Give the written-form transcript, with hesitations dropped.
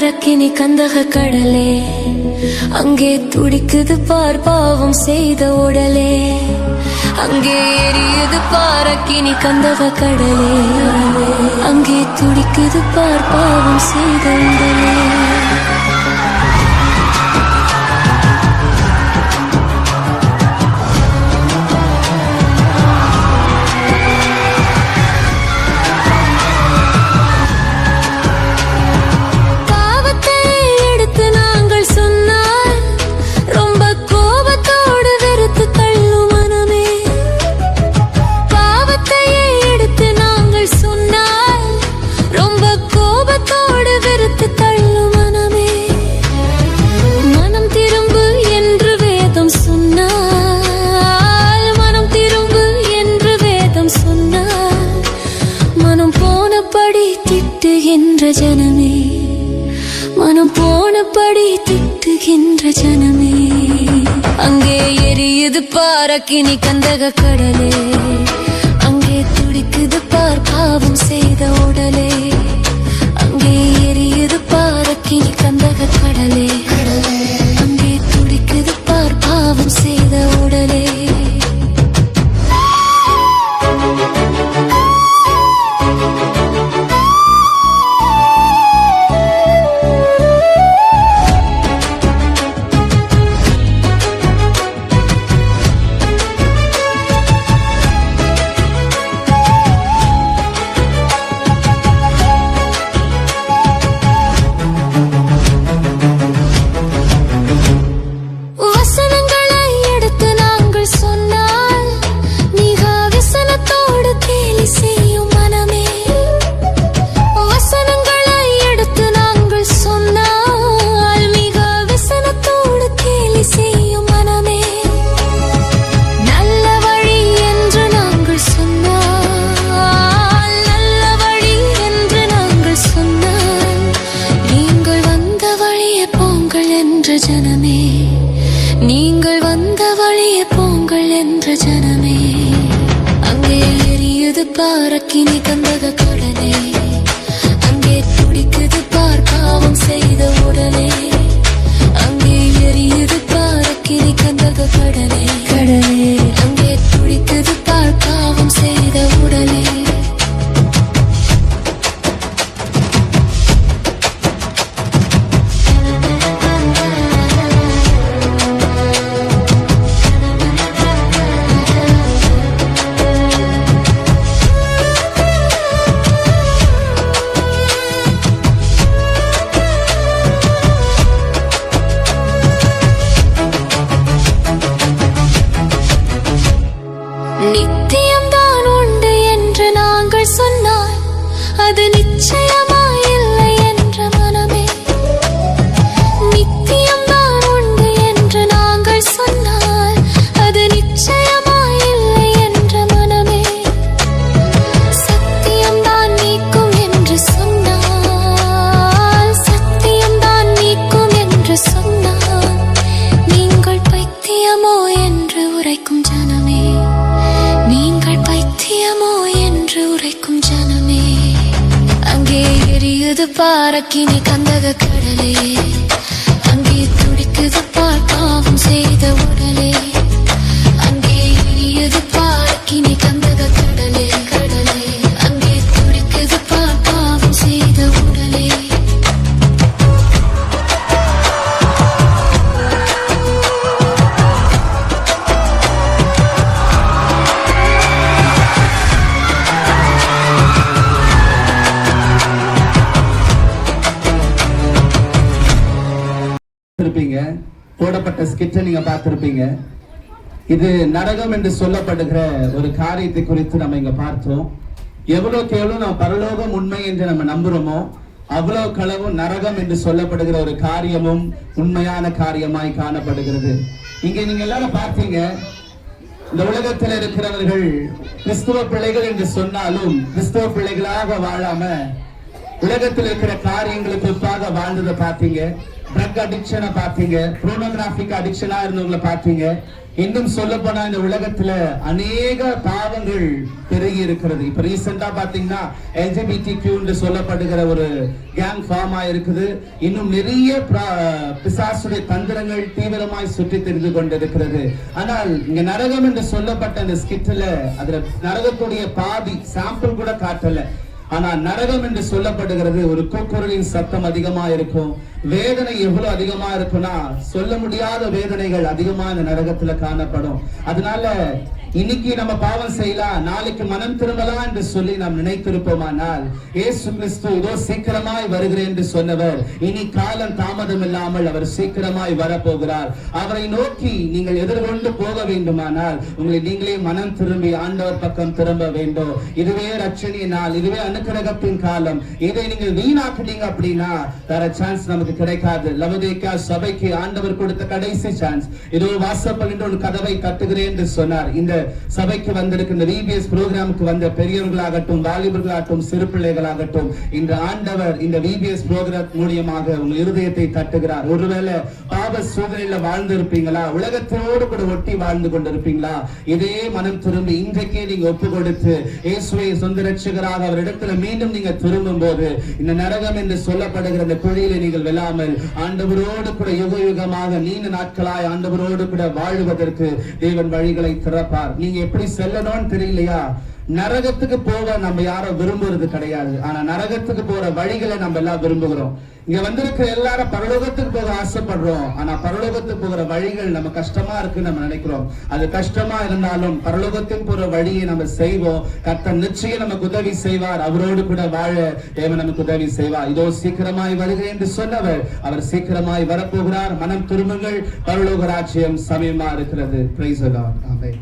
பாரக்கினி கந்தக கடலே, அங்கே துடிக்குது பார் பாவம் செய்த உடலே. அங்கே எரியுது பாரக்கினி கந்தக கடலே, அங்கே துடிக்குது பார் பாவம் செய்த உடலே. ஜனமே, மனம் போனபடி திட்டுகின்ற ஜனமே, அங்கே எரியுது பாரக்கினி கந்தக கடலே, அங்கே துடிக்குது பார் பாவம் செய்த உடலே. அங்கே எரியுது பாரக்கினி கந்தக கடலே, அங்கே துடிக்குது பார் பாவம் செய்த உடலே. ஜனமே, நீங்கள் வந்த வழியே போங்கள் என்ற ஜனமே, அங்கே எரியுது பாரக்கினி கந்தக கடலே, அங்கே துடிக்குது பார் பாவம் செய்த உடலே. அங்கே எரியுது பாரக்கினி கந்தக கடலே, அங்கே துடிக்குது பார் பாவம் செய்த உடலே. நித்தியம்தான் உண்டு என்று நாங்கள் சொன்னால் அது நிச்சயமாயில்லை என்ற மனமே. நித்தியம்தான் உண்டு என்று நாங்கள் சொன்னால் அது நிச்சயமாயில்லை என்ற மனமே. சத்தியம்தான் நீக்கும் என்று சொன்னால், சத்தியம்தான் நீக்கும் என்று சொன்னால், நீங்கள் பைத்தியமோ என்று உரைக்கும் ஜனமே, நீங்கள் பைத்தியமோ என்று உரைக்கும் ஜனமே. அங்கே எரியுது பாரக்கினி கந்தக கடலே, அங்கே துடிக்குது பார் பாவம் செய்த உடலே. அங்கே எரியுது பாரக்கினி கந்தக கடலே, அங்கே துடிக்குது பார் பாவம் செய்த உடலே. போடப்பட்ட ஸ்கிட்டை நீங்க பார்த்திருப்பீங்க. இது நரகம் என்று சொல்லப்படுகிற ஒரு காரியத்தை குறித்து நம்ம இங்க பார்த்தோம். எவ்வளவுக்கு எவ்வளவு நம்ம பரலோகம் உண்மை என்று நம்ம நம்புறோமோ அவ்வளவு களவும் நரகம் என்று சொல்லப்படுகிற ஒரு காரியமும் உண்மையான காரியமாய் காணப்படுகிறது. இங்க நீங்க எல்லாரும் பார்த்தீங்க, இந்த உலகத்தில் இருக்கிறவர்கள் கிறிஸ்துவ பிள்ளைகள் என்று சொன்னாலும் கிறிஸ்துவ பிள்ளைகளாக வாழாம உலகத்தில் இருக்கிற காரியங்களுக்கு ஒப்பாக வாழ்ந்ததை பார்த்தீங்க. ட்ரக் அடிக்ஷனை பார்த்தீங்க, போர்னோகிராஃபிக் அடிக்ஷனா இருந்தவங்களை பார்த்தீங்க. இன்னும் சொல்ல போனா இந்த உலகத்துல அநேக பாவங்கள் பெருகி இருக்கிறது. இப்ப ரீசெண்டா பாத்தீங்கன்னா LGBTQ என்று சொல்லப்படுகிற ஒரு கேங் ஃபார்ம் ஆயிருக்குது. இன்னும் நிறைய பிசாசுடைய தந்திரங்கள் தீவிரமாய் சுற்றி தெரிந்து கொண்டிருக்கிறது. ஆனால் இங்க நரகம் என்று சொல்லப்பட்ட அந்த ஸ்கிட்ல அதுல நரகத்துடைய பாதி சாம்பிள் கூட காட்டல. ஆனா நரகம் என்று சொல்லப்படுகிறது ஒரு கூக்குரலின் சத்தம் அதிகமா இருக்கும். வேதனை எவ்வளவு அதிகமா இருக்குன்னா சொல்ல முடியாத வேதனைகள் அதிகமா இந்த நரகத்துல காணப்படும். அதனால இன்னைக்கு நம்ம பாவம் செய்யலாம், நாளைக்கு மனம் திரும்பலாம் என்று சொல்லி நாம் நினைத்திருப்போமானால் இயேசு கிறிஸ்து இதோ சீக்கிரமாய் வருகிறேன் என்று சொன்னவர் இனி காலம் தாமதம் இல்லாமல் அவர் சீக்கிரமாய் வரப்போகிறார். அவரை நோக்கி நீங்கள் எதிர்கொண்டு போக வேண்டுமானால் உங்களை நீங்களே மனம் திரும்பி ஆண்டவர் பக்கம் திரும்ப வேண்டும். இதுவே ரட்சணிய நாள், இதுவே அனுக்கிரகத்தின் காலம். இதை நீங்கள் வீணாக்குனீங்க அப்படின்னா வேற சான்ஸ் நமக்கு கிடைக்காது. லவோதிக்கேயா சபைக்கு ஆண்டவர் கொடுத்த கடைசி சான்ஸ். இதோ வாசப்பல் என்று ஒரு கதவை தட்டுகிறேன் என்று சொன்னார். இந்த சபைக்கு வந்திருக்கின்ற VBS புரோகிராமுக்கு வந்த பெரியவர்களாகட்டும், வாலிபர்களாகட்டும், சிறு பிள்ளைகளாகட்டும், இந்த ஆண்டவர் இந்த VBS புரோகிராம் மூலியமாக உங்கள் இருதயத்தை தட்டுகிறார். ஒருவேளை பாவ சோதனையில வாழ்ந்து இருப்பீங்களா, உலகத்தோடு கூட ஒட்டி வாழ்ந்து கொண்டிருப்பீங்களா, இதே மனம் திரும்பி இன்றைக்கே நீங்க ஒப்பு கொடுத்து இயேசுவை சொந்த ரட்சகராக அவரிடத்துல மீண்டும் நீங்க திரும்பும் போது இந்த நரகம் என்று சொல்லப்படுகிற இந்த குழியில நீங்கள் வெல்லாமல் ஆண்டவரோடு கூட யுக யுகமாக நீண்ட நாட்களாய் ஆண்டவரோடு கூட வாழுவதற்கு தேவன் வழிகளை திறப்பார். நீங்க எப்படி செல்லணும்னு தெரியலையா? நரகத்துக்கு போக நம்ம யாரும் விரும்புறது கிடையாது. ஆனா நரகத்துக்கு போற வழிகளை நம்ம எல்லாம் விரும்புகிறோம். இங்க வந்திருக்கிற எல்லாரும் பரலோகத்துக்கு போக ஆசைப்படுறோம். ஆனா பரலோகத்துக்கு போகிற வழிகள் நம்ம கஷ்டமா இருக்குன்னு நம்ம நினைக்கிறோம். அது கஷ்டமா இருந்தாலும் பரலோகத்துக்கு போற வழியை நம்ம செய்வோம். கர்த்தர் நிச்சயம் நமக்கு உதவி செய்வார். அவரோடு கூட வாழ தேவன் நமக்கு உதவி செய்வார். இதோ சீக்கிரமாய் வருகிறேன் என்று சொன்னவர் அவர் சீக்கிரமாய் வரப்போகிறார். மனம் திரும்புங்கள், பரலோக ராஜ்யம் சமயமா இருக்கிறது. Praise the Lord. ஆமென்.